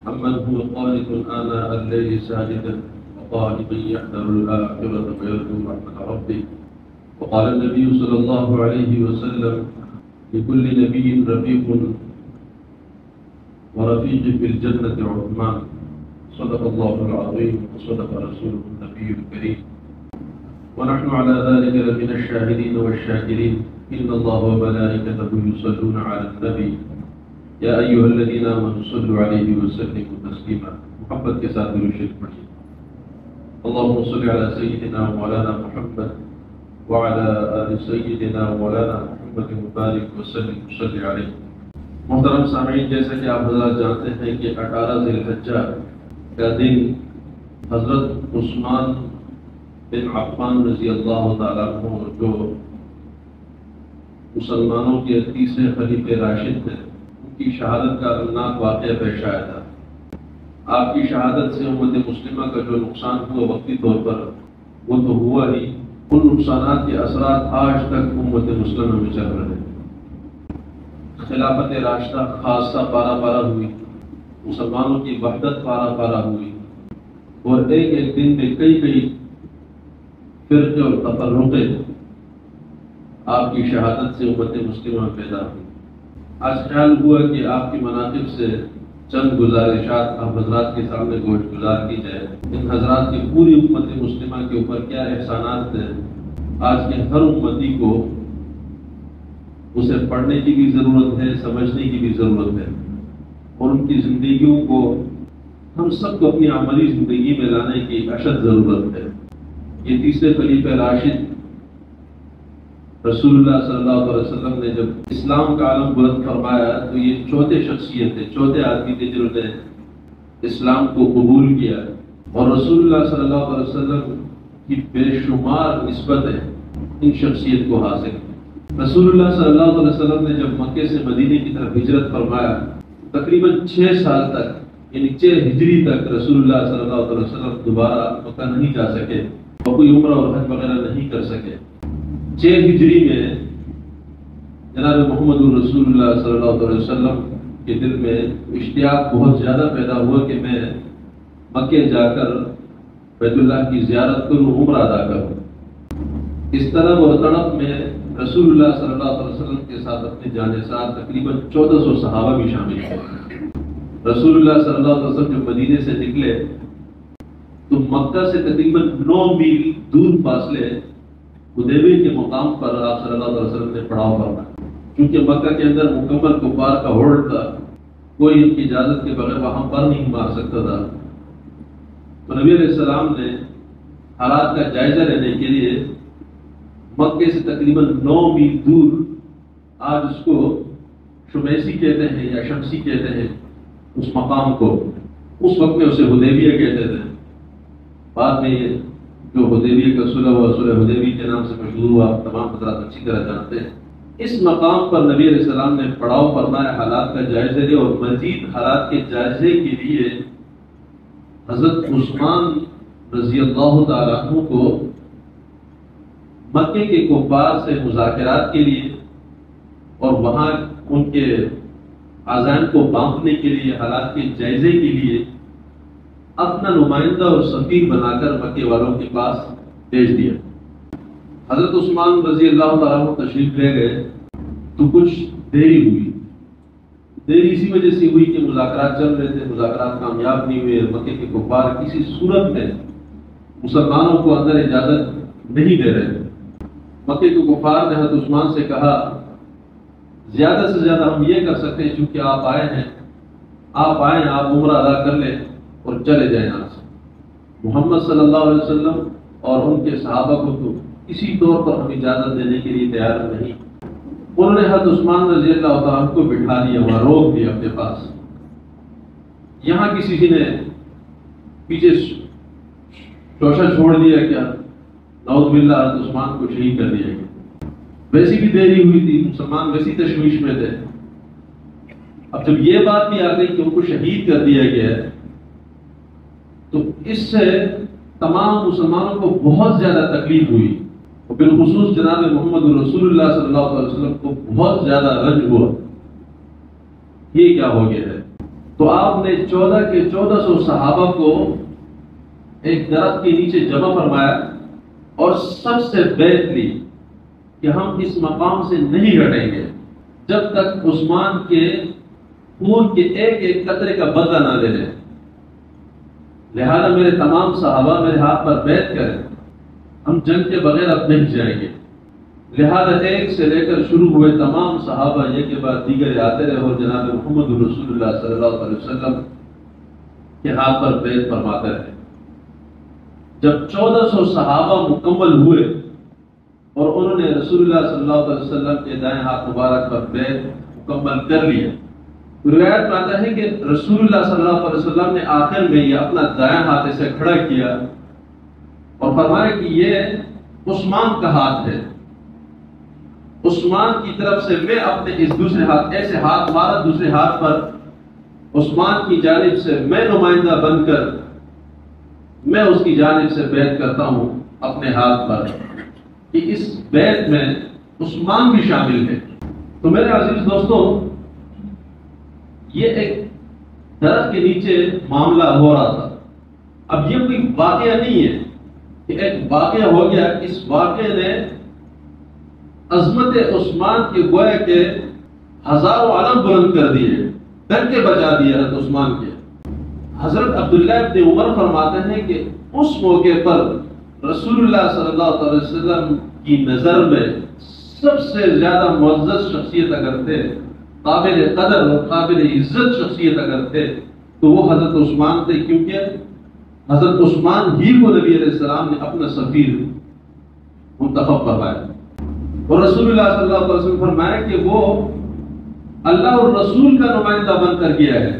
عمن هو قانت آناء الليل ساجدا وقائما يحذر الآخرة ويرجو رحمة ربه. وقال النبي صلى الله عليه وسلم: لكل نبي رفيق ورفيق في الجنة عثمان. صدق الله العظيم وصدق رسوله النبي الكريم. ونحن على ذلك لمن الشاهدين والشاكرين. إن الله وملائكته يصلون على النبي يا أيها الذين آمنوا صلوا عليه وسلموا تسليما. محبت کے ساتھ درود شریف پڑھیے. اللهم صل على سيدنا مولانا محمد وعلى آل سيدنا مولانا محمد مبارک وسلم صلی علیہ. محترم سامعین، جیسا کہ آپ حضرات جانتے ہیں کہ 18 ذی الحجہ کا دن حضرت عثمان بن عفان رضی اللہ تعالیٰ عنہ جو مسلمانوں کے تیسرے خلیفہ راشد تھے، ان کی شہادت کا غمناک واقعہ پیش آیا تھا. آپ کی شہادت سے امت مسلمہ کا جو نقصان ہوا وقتی طور پر، وہ تو ہوا ہی، ان نقصانات کے اثرات آج تک امت مسلمہ میں چل رہے ہیں. خلافت راشدہ خاصہ پارا پارا ہوئی، مسلمانوں کی وحدت پارا پارا ہوئی، اور ایک ایک دن میں کئی فرقے اور تفرقے آپ کی شہادت سے امت مسلمہ میں پیدا ہوئی. آج خیال ہوا کہ آپ کی مناقب سے چند گزارشات آپ حضرات کے سامنے گوش گزار کی جائے. ان حضرات کی پوری امت مسلمہ کے اوپر کیا احسانات تھے، آج کے ہر امتی کو اسے پڑھنے کی بھی ضرورت ہے، سمجھنے کی بھی ضرورت ہے، اور ان کی زندگیوں کو ہم سب کو اپنی عملی زندگی میں لانے کی اشد ضرورت ہے. یہ تیسرے خلیفہ راشد رسول اللہ صلی اللہ علیہ وسلم نے جب اسلام کا عالم بلند فرمایا تو یہ چوتھے شخصیت تھے، چوتھے آدمی تھے جنہوں نے اسلام کو قبول کیا. اور رسول اللہ صلی اللہ علیہ وسلم کی بے شمار نسبتیں ان شخصیت کو حاصل کی. رسول اللہ صلی اللہ علیہ وسلم نے جب مکے سے مدینے کی طرف ہجرت فرمایا، تقریباً 6 سال تک، یعنی 6 ہجری تک رسول اللہ صلی اللہ علیہ وسلم دوبارہ مکہ نہیں جا سکے اور کوئی عمرہ اور حج وغیرہ نہیں کر سکے. 6 ہجری میں جناب محمد رسول اللہ صلی اللہ علیہ وسلم کے دل میں اشتیاق بہت زیادہ پیدا ہوا کہ میں مکے جا کر بیت اللہ کی زیارت کروں، عمرہ ادا کروں. اس طرح اور تڑپ میں رسول اللہ صلی اللہ علیہ وسلم کے ساتھ اپنے جانثار تقریباً 1400 صحابہ بھی شامل تھے. رسول اللہ صلی اللہ علیہ وسلم جب مدینے سے نکلے تو مکہ سے تقریباً 9 میل دور فاصلے حدیبیہ کے مقام پر آپ صلی اللہ علیہ وسلم نے پڑاؤ فرمایا. کیونکہ مکہ کے اندر مکمل کفار کا ہوڑ تھا، کوئی ان کی اجازت کے بغیر وہاں پر نہیں مار سکتا تھا. تو نبی علیہ السلام نے حالات کا جائزہ لینے کے لیے مکے سے تقریباً 9 میل دور، آج اس کو شمیسی کہتے ہیں یا شمسی کہتے ہیں اس مقام کو، اس وقت میں اسے حدیبیہ کہتے تھے. بعد میں یہ جو حدیبیہ کا صلح ہوا، صلح حدیبیہ کے نام سے مشہور ہوا، آپ تمام حضرات اچھی طرح جانتے ہیں. اس مقام پر نبی علیہ السلام نے پڑاؤ فرمایا، حالات کا جائزہ لیا، اور مزید حالات کے جائزے کے لیے حضرت عثمان رضی اللہ تعالیٰ عنہ کو مکے کے کفار سے مذاکرات کے لیے اور وہاں ان کے عزائم کو باندھنے کے لیے، حالات کے جائزے کے لیے اپنا نمائندہ اور سفیر بنا کر مکے والوں کے پاس بھیج دیا. حضرت عثمان رضی اللہ تعالیٰ عنہ تشریف لے گئے تو کچھ دیری ہوئی. دیری اسی وجہ سے ہوئی کہ مذاکرات چل رہے تھے، مذاکرات کامیاب نہیں ہوئے. مکے کے کفار کسی صورت میں مسلمانوں کو اندر اجازت نہیں دے رہے. مکے کے کفار نے حضرت عثمان سے کہا، زیادہ سے زیادہ ہم یہ کر سکتے ہیں، چونکہ آپ آئے ہیں، آپ عمرہ ادا کر لیں اور چلے جائیں یہاں سے. محمد صلی اللہ علیہ وسلم اور ان کے صحابہ کو تو کسی طور پر ہم اجازت دینے کے لیے تیار نہیں. انہوں نے حضرت عثمان رضی اللہ تعالیٰ کو بٹھا لیا، وہاں روک دیا اپنے پاس. یہاں کسی نے پیچھے شوشہ چھوڑ دیا، کیا نعوذ باللہ حضرت عثمان کو شہید کر دیا گیا. ویسی بھی دیری ہوئی تھی، مسلمان ویسی تشویش میں تھے. اب جب یہ بات بھی آ گئی کہ ان کو شہید کر دیا گیا ہے تو اس سے تمام مسلمانوں کو بہت زیادہ تکلیف ہوئی، اور بالخصوص جناب محمد رسول اللہ صلی اللہ علیہ وسلم کو بہت زیادہ رنج ہوا. یہ کیا ہو گیا ہے؟ تو آپ نے 14 کے 1400 صحابہ کو ایک درخت کے نیچے جمع فرمایا اور سب سے بیعت لی کہ ہم اس مقام سے نہیں ہٹیں گے جب تک عثمان کے خون کے ایک ایک قطرے کا بدلہ نہ لے لیں، لہذا میرے تمام صحابہ میرے ہاتھ پر بیعت کریں، ہم جنگ کے بغیر اب نہیں جائیں گے۔ لہذا ایک سے لے کر شروع ہوئے تمام صحابہ ایک کے بعد دیگر آتے رہے اور جناب محمد رسول اللہ صلی اللہ علیہ وسلم کے ہاتھ پر بیعت فرماتے رہے۔ جب 1400 صحابہ مکمل ہوئے اور انہوں نے رسول اللہ صلی اللہ علیہ وسلم کے دائیں ہاتھ مبارک پر بیعت مکمل کر لیا، روایت میں آتا ہے کہ رسول اللہ صلی اللہ علیہ وسلم نے آخر میں یہ اپنا دائیں ہاتھ اسے کھڑا کیا اور فرمایا کہ یہ عثمان کا ہاتھ ہے، عثمان کی طرف سے میں اپنے اس دوسرے ہاتھ ایسے ہاتھ مارا دوسرے ہاتھ پر، عثمان کی جانب سے میں نمائندہ بن کر میں اس کی جانب سے بیعت کرتا ہوں اپنے ہاتھ پر، کہ اس بیعت میں عثمان بھی شامل ہے۔ تو میرے عزیز دوستوں، یہ ایک درخت کے نیچے معاملہ ہو رہا تھا۔ اب یہ کوئی واقعہ نہیں ہے کہ ایک واقعہ ہو گیا، اس واقعے نے عظمت عثمان کے گویا کے ہزاروں علم بلند کر دیے، ڈر کے بچا دیے حضرت عثمان کے۔ حضرت عبداللہ ابن عمر فرماتے ہیں کہ اس موقع پر رسول اللہ صلی اللہ علیہ وسلم کی نظر میں سب سے زیادہ معزز شخصیت اگر تھے، قابل قدر اور قابل عزت شخصیت اگر تھے تو وہ حضرت عثمان تھے، کیونکہ حضرت عثمان ہی کو نبی علیہ السلام نے اپنا سفیر منتخب فرمایا، اور رسول اللہ صلی اللہ علیہ وسلم فرمایا کہ وہ اللہ اور رسول کا نمائندہ بن کر گیا ہے۔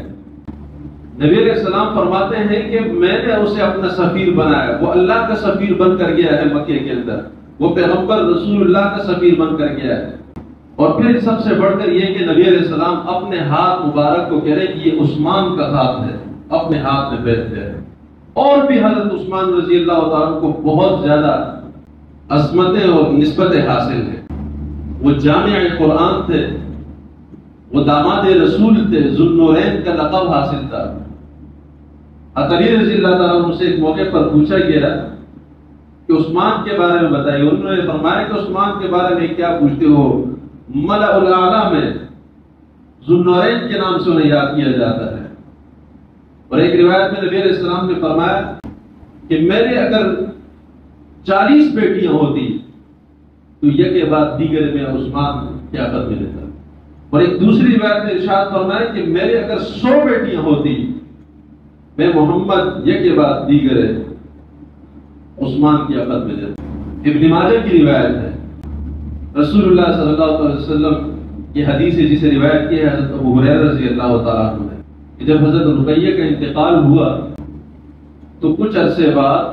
نبی علیہ السلام فرماتے ہیں کہ میں نے اسے اپنا سفیر بنایا، وہ اللہ کا سفیر بن کر گیا ہے مکے کے اندر، وہ پیغمبر رسول اللہ کا سفیر بن کر گیا ہے۔ اور پھر سب سے بڑھ کر یہ کہ نبی علیہ السلام اپنے ہاتھ مبارک کو کہہ رہے کہ یہ عثمان کا ہاتھ ہے، اپنے ہاتھ میں بیعت ہے۔ اور بھی حضرت عثمان رضی اللہ تعالیٰ کو بہت زیادہ عظمتیں اور نسبتیں حاصل ہیں۔ وہ جامع قرآن تھے، وہ داماد رسول تھے، ذو النورین کا لقب حاصل تھا۔ علی رضی اللہ تعالیٰ عنہ سے ایک موقع پر پوچھا گیا کہ عثمان کے بارے میں بتائیے، انہوں نے فرمایا کہ عثمان کے بارے میں کیا پوچھتے ہو؟ ملأ الاعلی میں ذو النورین کے نام سے انہیں یاد کیا جاتا ہے۔ اور ایک روایت میں نبی علیہ السلام نے فرمایا کہ میرے اگر 40 بیٹیاں ہوتی تو یک کے بعد دیگر میں عثمان کیا قد میں لیتا۔ اور ایک دوسری روایت میں ارشاد فرمایا کہ میرے اگر 100 بیٹیاں ہوتی میں محمد یک کے بعد دیگر عثمان کی عقد میں لیتا۔ ابن ماجہ کی روایت ہے، رسول اللہ صلی اللہ علیہ وسلم کی حدیث ہے جسے روایت کی ہے حضرت ابو ہریرہ رضی اللہ تعالیٰ عنہ نے، کہ جب حضرت رقیہ کا انتقال ہوا تو کچھ عرصے بعد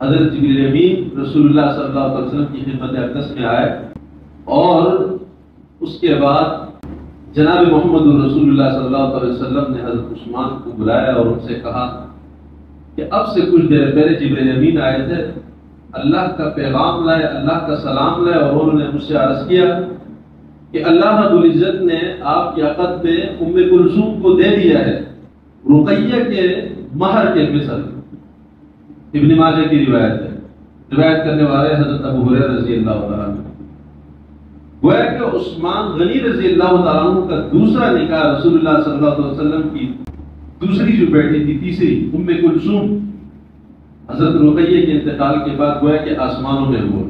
حضرت جبریل امین رسول اللہ صلی اللہ علیہ وسلم کی خدمت اقدس میں آئے، اور اس کے بعد جناب محمد رسول اللہ صلی اللہ علیہ وسلم نے حضرت عثمان کو بلایا اور ان سے کہا کہ اب سے کچھ دیر پہلے جبریل امین آئے تھے، اللہ کا پیغام لائے، اللہ کا سلام لائے، اور انہوں نے مجھ سے عرض کیا کہ اللہ رب العزت نے آپ کی عقد میں ام کلثوم کو دے دیا ہے رقیہ کے مہر کے مثل۔ ابن ماجہ کی روایت ہے، روایت کرنے والے حضرت ابو ہریرہ رضی اللہ تعالیٰ عنہ۔ گویا کہ عثمان غنی رضی اللہ تعالیٰ عنہ کا دوسرا نکاح رسول اللہ صلی اللہ علیہ وسلم کی دوسری جو بیٹی تھی، تیسری ام کلثوم، حضرت رقیہ کے انتقال کے بعد گویا کہ آسمانوں میں ہوا۔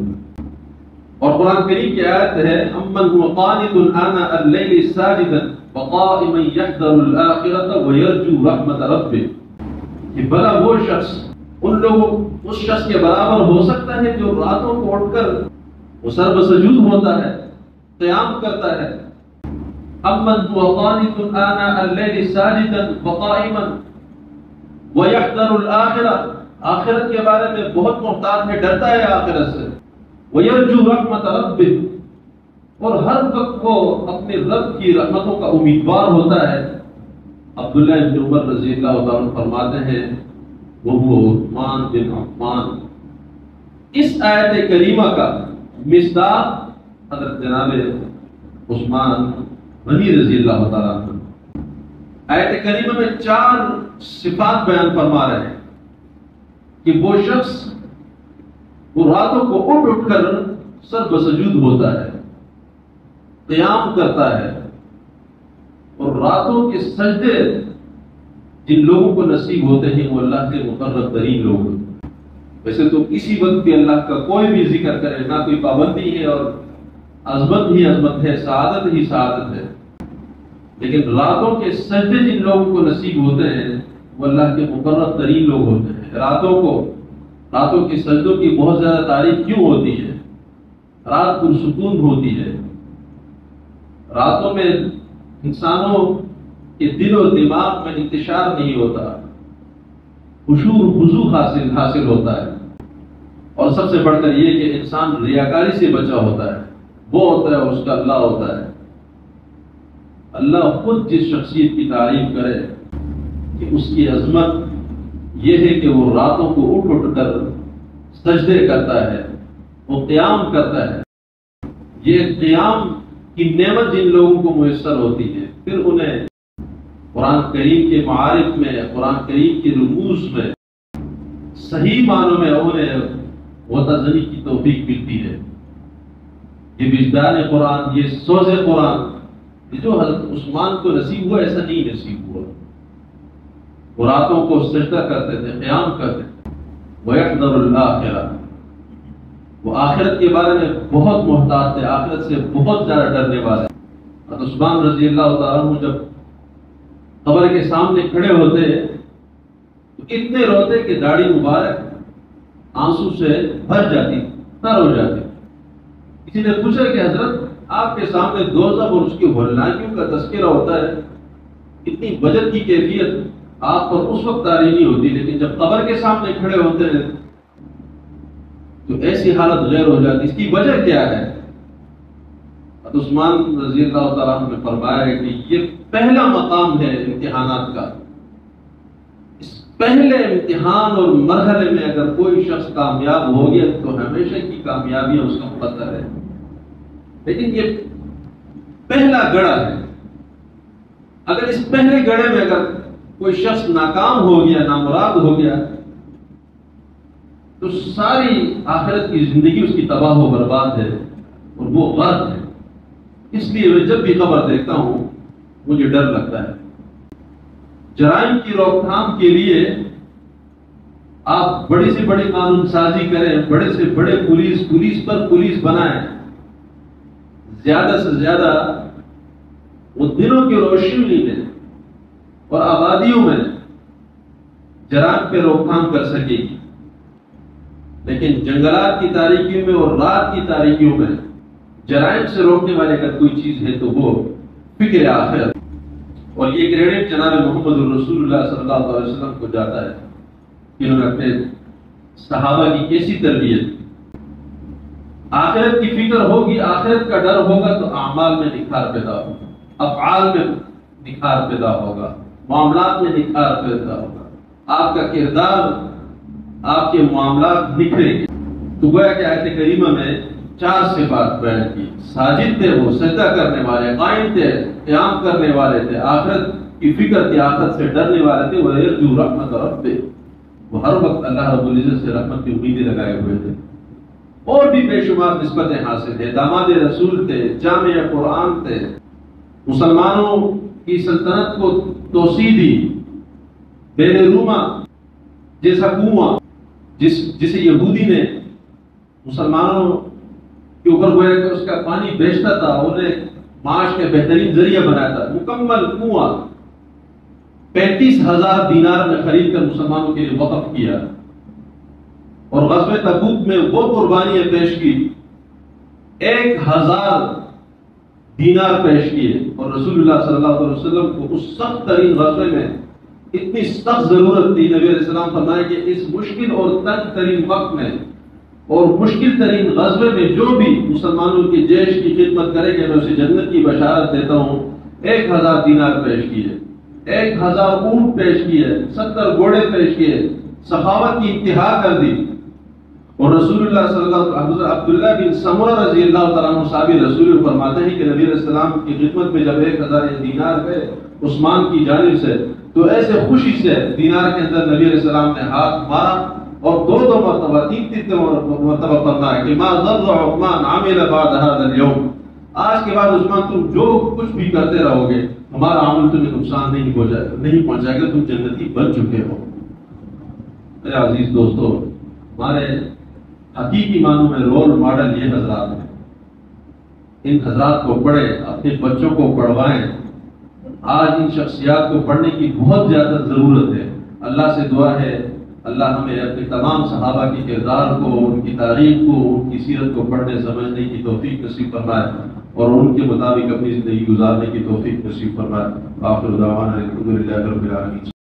اور قرآن کریم کی آیت ہے امن هو قانت آناء اللیل ساجدا وقائما یحذر الآخرة ویرجو رحمت ربه، کہ بھلا وہ شخص ان لوگوں اس شخص کے برابر ہو سکتا ہے جو راتوں کو اٹھ کر وہ سر بسجود ہوتا ہے، قیام کرتا ہے۔ امن هو قانت آناء اللیل ساجدا وقائما ویحذر الآخرة، آخرت کے بارے میں بہت محتاط ہے، ڈرتا ہے آخرت سے۔ وَيَرْجُو رَحْمَةَ رَبِّهِ، اور ہر وقت وہ اپنے رب کی رحمتوں کا امیدوار ہوتا ہے۔ عبداللہ بن عمر رضی اللہ عنہ فرماتے ہیں وہ عثمان بن عفان، اس آیت کریمہ کا مصداق حضرت جناب عثمان غنی رضی اللہ تعالیٰ عنہ۔ آیت کریمہ میں 4 صفات بیان فرما رہے ہیں کہ وہ شخص وہ راتوں کو اٹھ کر سر بسجود ہوتا ہے، قیام کرتا ہے، اور راتوں کے سجدے جن لوگوں کو نصیب ہوتے ہیں وہ اللہ کے مقرب ترین لوگ ہیں۔ ویسے تو کسی وقت بھی اللہ کا کوئی بھی ذکر کرے نہ کوئی پابندی ہے، اور عظمت ہی عظمت ہے، سعادت ہی سعادت ہے، لیکن راتوں کے سجدے جن لوگوں کو نصیب ہوتے ہیں وہ اللہ کے مقرب ترین لوگ ہوتے ہیں۔ راتوں کے سجدوں کی بہت زیادہ تعریف کیوں ہوتی ہے؟ رات پرسکون ہوتی ہے، راتوں میں انسانوں کے دل و دماغ میں انتشار نہیں ہوتا، خشوع خضوع حاصل ہوتا ہے، اور سب سے بڑھ کر یہ کہ انسان ریاکاری سے بچا ہوتا ہے، وہ ہوتا ہے اس کا اللہ ہوتا ہے۔ اللہ خود جس شخصیت کی تعریف کرے کہ اس کی عظمت یہ ہے کہ وہ راتوں کو اٹھ کر سجدے کرتا ہے، وہ قیام کرتا ہے، یہ قیام کی نعمت جن لوگوں کو میسر ہوتی ہے، پھر انہیں قرآن کریم کے معارف میں، قرآن کریم کے رموز میں صحیح معنوں میں انہیں غوطہ کی توفیق ملتی ہے۔ یہ وجدان قرآن، یہ سوز قرآن، یہ جو حضرت عثمان کو نصیب ہوا ایسا نہیں نصیب ہوا۔ وہ راتوں کو سجدہ کرتے تھے، قیام کرتے تھے۔ وَيَحْذَرُ الْآخِرَةَ، وہ آخرت کے بارے میں بہت محتاط تھے، آخرت سے بہت زیادہ ڈرنے والے۔ حضرت عثمان رضی اللہ تعالیٰ عنہ جب قبر کے سامنے کھڑے ہوتے تو اتنے روتے کہ داڑھی مبارک آنسو سے بھر جاتی، تر ہو جاتی۔ کسی نے پوچھا کہ حضرت آپ کے سامنے دوزخ اور اس کی ہولناکیوں کا تذکرہ ہوتا ہے، اتنی وجد کی کیفیت آپ پر اس وقت طاری نہیں ہوتی، لیکن جب قبر کے سامنے کھڑے ہوتے ہیں تو ایسی حالت غیر ہو جاتی۔ اس کی وجہ کیا ہے؟ عثمان رضی اللہ تعالیٰ عنہ نے فرمایا ہے کہ یہ پہلا مقام ہے امتحانات کا۔ اس پہلے امتحان اور مرحلے میں اگر کوئی شخص کامیاب ہو گیا تو ہمیشہ کی کامیابیاں اس کا مقدر ہے، لیکن یہ پہلا گڑھا ہے۔ اگر اس پہلے گڑھے میں اگر کوئی شخص ناکام ہو گیا، نامراد ہو گیا، تو ساری آخرت کی زندگی اس کی تباہ و برباد ہے، اور وہ غرق ہے۔ اس لیے میں جب بھی خبر دیکھتا ہوں مجھے ڈر لگتا ہے۔ جرائم کی روک تھام کے لیے آپ بڑی سے بڑی قانون سازی کریں، بڑے سے بڑے پولیس پر پولیس بنائیں، زیادہ سے زیادہ وہ دنوں کی روشنی میں اور آبادیوں میں جرائم پہ روک تھام کر سکے گی، لیکن جنگلات کی تاریکیوں میں اور رات کی تاریکیوں میں جرائم سے روکنے والے اگر کوئی چیز ہے تو وہ فکر آخرت۔ اور یہ کریڈٹ جناب محمد رسول اللہ صلی اللہ علیہ وسلم کو جاتا ہے کہ انہوں نے اپنے صحابہ کی کیسی تربیت۔ آخرت کی فکر ہوگی، آخرت کا ڈر ہوگا تو اعمال میں نکھار پیدا ہوگا، افعال میں نکھار پیدا ہوگا، معاملات میں نکھار پیدا ہوگا، آپ کا کردار، آپ کے معاملات نکھریں گے۔ تو گویا کہ آیت کریمہ میں 4 صفات بیان کی۔ ساجد تھے، وہ سجدہ کرنے والے، قائم تھے، قیام کرنے والے تھے، آخرت کی فکر تھی، آخرت سے ڈرنے والے تھے، وَيَرْجُو رَحْمَتَ رَبِّهِ، وہ ہر وقت اللہ رب العزت سے رحمت کی امیدیں لگائے ہوئے تھے۔ اور بھی بے شمار نسبتیں حاصل تھے، داماد رسول تھے، جامع قرآن تھے، مسلمانوں کی سلطنت کو توسیع دی، بین روما جیسا کنواں جسے یہودی نے مسلمانوں کے اوپر گویا کہ اس کا پانی بیچتا تھا، انہیں معاش کا بہترین ذریعہ بنایا تھا، مکمل کنواں 35,000 دینار میں خرید کر مسلمانوں کے لیے وقف کیا، اور غزوہ تبوک میں وہ قربانیاں پیش کی، 1,000 دینار پیش کیے، اور رسول اللہ صلی اللہ علیہ وسلم کو اس سخت ترین غزوے میں اتنی سخت ضرورت تھی، نبی علیہ السلام فرمائے کہ اس مشکل اور تنگ ترین وقت میں اور مشکل ترین غزوے میں جو بھی مسلمانوں کے جیش کی خدمت کرے گا میں اسے جنت کی بشارت دیتا ہوں۔ 1,000 دینار پیش کیے، 1,000 اونٹ پیش کیے، 70 گھوڑے پیش کیے، سخاوت کی انتہا کر دی، اور رسول اللہ صلی اللہ علیہ وسلم عبداللہ بن سمرہ رضی اللہ تعالیٰ عنہ صحابی رسول فرماتے ہیں کہ نبی علیہ السلام کی خدمت میں جب 1000 دینار گئے عثمان کی جانب سے، تو ایسے خوشی سے دینار کے اندر نبی علیہ السلام نے ہاتھ مارا اور دو مرتبہ تین مرتبہ فرمایا کہ ما ضر عثمان عمل بعد هذا اليوم، آج کے بعد عثمان تم جو کچھ بھی کرتے رہو گے ہمارا عمل تمہیں نقصان نہیں پہنچائے گا، تم جنتی بن چکے ہو۔ میرے عزیز دوستو، ہمارے حقیقی معنوں میں رول ماڈل یہ حضرات ہیں، ان حضرات کو پڑھیں، اپنے بچوں کو پڑھوائیں۔ آج ان شخصیات کو پڑھنے کی بہت زیادہ ضرورت ہے۔ اللہ سے دعا ہے اللہ ہمیں اپنے تمام صحابہ کے کردار کو، ان کی تاریخ کو، ان کی سیرت کو پڑھنے سمجھنے کی توفیق نصیب فرمائے اور ان کے مطابق اپنی زندگی گزارنے کی توفیق نصیب فرمائے۔ آخر دعوانا الحمدللہ رب العالمین۔